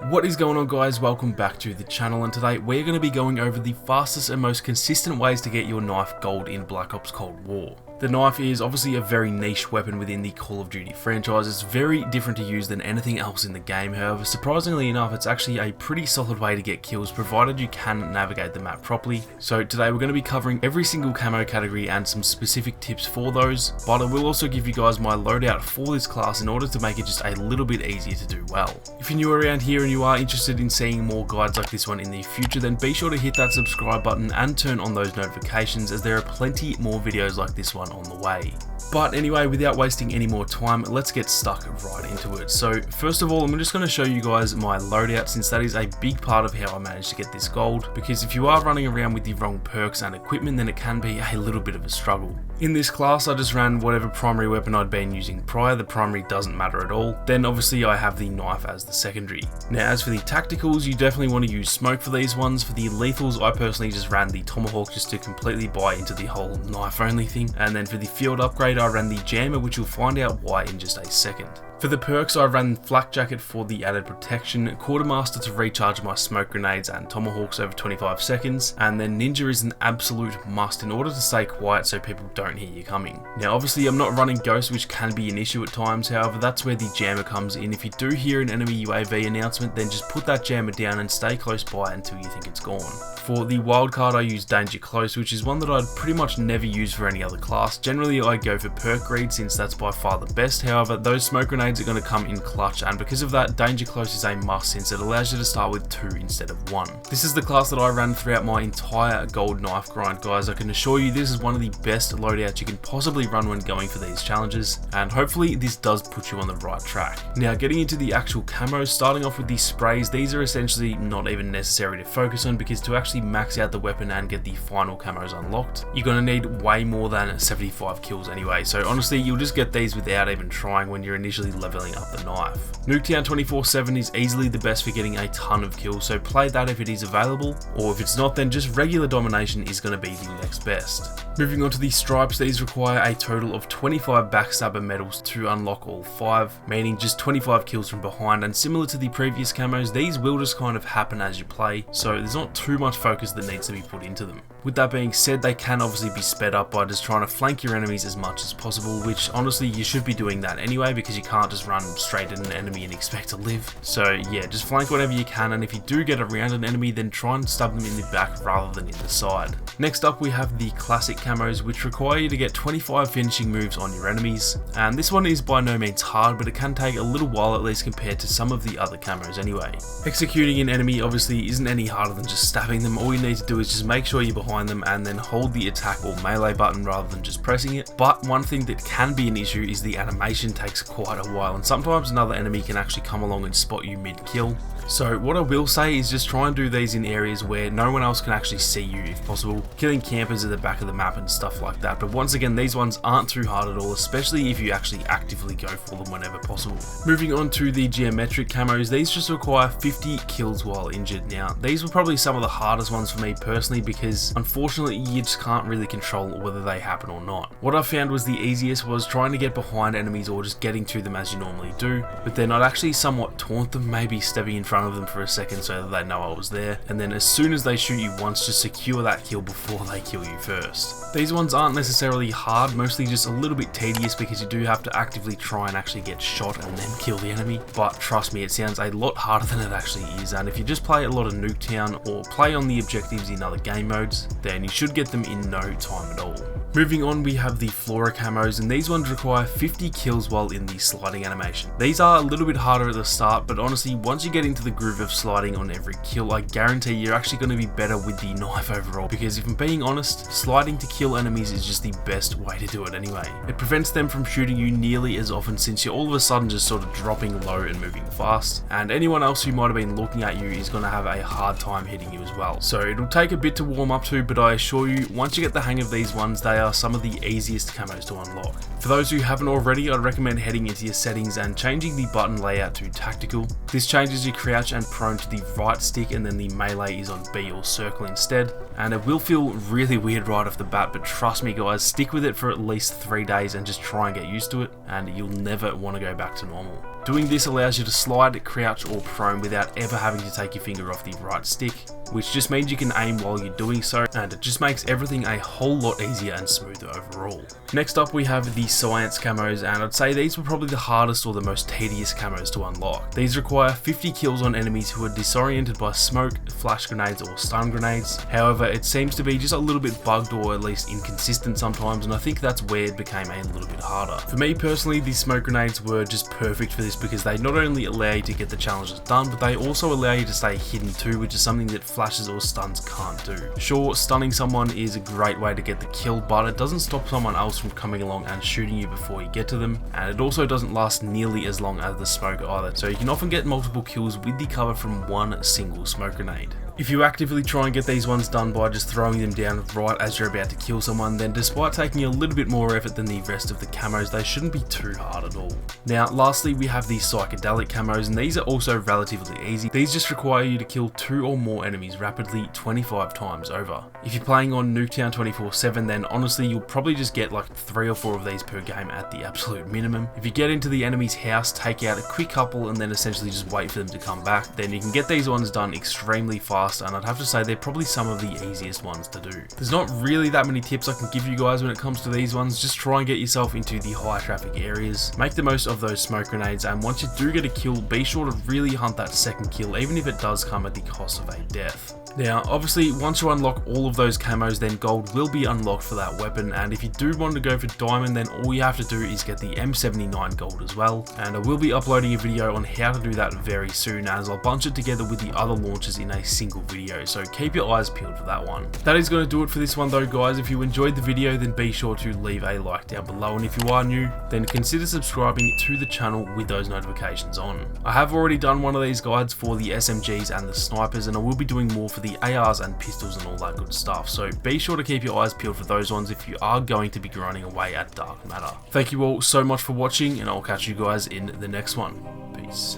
What is going on, guys? Welcome back to the channel, and today we're going to be going over the fastest and most consistent ways to get your knife gold in Black Ops Cold War. The knife is obviously a very niche weapon within the Call of Duty franchise. It's very different to use than anything else in the game. However, surprisingly enough, it's actually a pretty solid way to get kills provided you can navigate the map properly. So today we're going to be covering every single camo category and some specific tips for those, but I will also give you guys my loadout for this class in order to make it just a little bit easier to do well. If you're new around here and you are interested in seeing more guides like this one in the future, then be sure to hit that subscribe button and turn on those notifications, as there are plenty more videos like this one on the way. But anyway, without wasting any more time, let's get stuck right into it. So first of all, I'm just going to show you guys my loadout, since that is a big part of how I managed to get this gold, because if you are running around with the wrong perks and equipment, then it can be a little bit of a struggle. In this class, I just ran whatever primary weapon I'd been using prior. The primary doesn't matter at all. Then obviously I have the knife as the secondary. Now as for the tacticals, you definitely want to use smoke for these ones. For the lethals, I personally just ran the tomahawk just to completely buy into the whole knife only thing. And then for the field upgrade, I ran the jammer, which you'll find out why in just a second. For the perks, I ran flak jacket for the added protection, quartermaster to recharge my smoke grenades and tomahawks over 25 seconds, and then ninja is an absolute must in order to stay quiet so people don't hear you coming. Now obviously I'm not running ghost, which can be an issue at times. However, that's where the jammer comes in. If you do hear an enemy UAV announcement, then just put that jammer down and stay close by until you think it's gone. For the wildcard, I use danger close, which is one that I'd pretty much never use for any other class. Generally I go for perk greed, since that's by far the best. However, those smoke grenades are going to come in clutch, and because of that, danger close is a must, since it allows you to start with 2 instead of 1. This is the class that I ran throughout my entire gold knife grind, guys. I can assure you this is one of the best loadouts you can possibly run when going for these challenges, and hopefully this does put you on the right track. Now getting into the actual camos, starting off with the sprays, these are essentially not even necessary to focus on, because to actually max out the weapon and get the final camos unlocked, you're going to need way more than 75 kills anyway. So honestly, you'll just get these without even trying when you're initially leveling up the knife. Nuketown 24/7 is easily the best for getting a ton of kills, so play that if it is available, or if it's not, then just regular domination is going to be the next best. Moving on to the stripes, these require a total of 25 backstabber medals to unlock all 5, meaning just 25 kills from behind, and similar to the previous camos, these will just kind of happen as you play, so there's not too much focus that needs to be put into them. With that being said, they can obviously be sped up by just trying to flank your enemies as much as possible, which honestly you should be doing that anyway, because you can't just run straight at an enemy and expect to live. So yeah, just flank whatever you can, and if you do get around an enemy, then try and stab them in the back rather than in the side. Next up, we have the classic camos, which require you to get 25 finishing moves on your enemies, and this one is by no means hard, but it can take a little while at least compared to some of the other camos anyway. Executing an enemy obviously isn't any harder than just stabbing them. All you need to do is just make sure you're behind them and then hold the attack or melee button rather than just pressing it. But one thing that can be an issue is the animation takes quite a while, and sometimes another enemy can actually come along and spot you mid-kill. So what I will say is just try and do these in areas where no one else can actually see you if possible, killing campers at the back of the map and stuff like that. But once again, these ones aren't too hard at all, especially if you actually actively go for them whenever possible. Moving on to the geometric camos, these just require 50 kills while injured. Now these were probably some of the hardest ones for me personally, because unfortunately you just can't really control whether they happen or not. What I found was the easiest was trying to get behind enemies or just getting to them as you normally do, but then I'd actually somewhat taunt them, maybe stepping in front of them for a second so that they know I was there, and then as soon as they shoot you once, just secure that kill before they kill you first. These ones aren't necessarily hard, mostly just a little bit tedious, because you do have to actively try and actually get shot and then kill the enemy, but trust me, it sounds a lot harder than it actually is. And if you just play a lot of Nuketown or play on the objectives in other game modes, then you should get them in no time at all. Moving on, we have the Flora camos, and these ones require 50 kills while in the sliding animation. These are a little bit harder at the start, but honestly, once you get into the groove of sliding on every kill, I guarantee you're actually going to be better with the knife overall, because if I'm being honest, sliding to kill enemies is just the best way to do it anyway. It prevents them from shooting you nearly as often, since you're all of a sudden just sort of dropping low and moving fast, and anyone else who might have been looking at you is going to have a hard time hitting you as well. So it'll take a bit to warm up to, but I assure you, once you get the hang of these ones, they are some of the easiest camos to unlock. For those who haven't already, I'd recommend heading into your settings and changing the button layout to tactical. This changes your crouch and prone to the right stick, and then the melee is on B or circle instead, and it will feel really weird right off the bat, but trust me guys, stick with it for at least 3 days and just try and get used to it, and you'll never want to go back to normal. Doing this allows you to slide, crouch or prone without ever having to take your finger off the right stick, which just means you can aim while you're doing so, and it just makes everything a whole lot easier and smoother overall. Next up we have the Science camos, and I'd say these were probably the hardest or the most tedious camos to unlock. These require 50 kills on enemies who are disoriented by smoke, flash grenades or stun grenades. However, it seems to be just a little bit bugged or at least inconsistent sometimes, and I think that's where it became a little bit harder. For me personally, these smoke grenades were just perfect for this because they not only allow you to get the challenges done, but they also allow you to stay hidden too, which is something that flashes or stuns can't do. Sure, stunning someone is a great way to get the kill, but it doesn't stop someone else from coming along and shooting you before you get to them, and it also doesn't last nearly as long as the smoke either, so you can often get multiple kills with the cover from one single smoke grenade. If you actively try and get these ones done by just throwing them down right as you're about to kill someone, then despite taking a little bit more effort than the rest of the camos, they shouldn't be too hard at all. Now lastly we have the Psychedelic camos, and these are also relatively easy. These just require you to kill 2 or more enemies rapidly 25 times over. If you're playing on Nuketown 24/7, then honestly you'll probably just get like 3 or 4 of these per game at the absolute minimum. If you get into the enemy's house, take out a quick couple and then essentially just wait for them to come back, then you can get these ones done extremely fast, and I'd have to say they're probably some of the easiest ones to do. There's not really that many tips I can give you guys when it comes to these ones. Just try and get yourself into the high traffic areas, make the most of those smoke grenades, and once you do get a kill, be sure to really hunt that second kill, even if it does come at the cost of a death. Now obviously once you unlock all of those camos, then gold will be unlocked for that weapon, and if you do want to go for diamond, then all you have to do is get the M79 gold as well, and I will be uploading a video on how to do that very soon, as I'll bunch it together with the other launches in a single video, so keep your eyes peeled for that one. That is going to do it for this one though guys. If you enjoyed the video, then be sure to leave a like down below, and if you are new, then consider subscribing to the channel with those notifications on. I have already done one of these guides for the SMGs and the snipers, and I will be doing more for the ARs and pistols and all that good stuff, so be sure to keep your eyes peeled for those ones if you are going to be grinding away at dark matter. Thank you all so much for watching, and I'll catch you guys in the next one. Peace.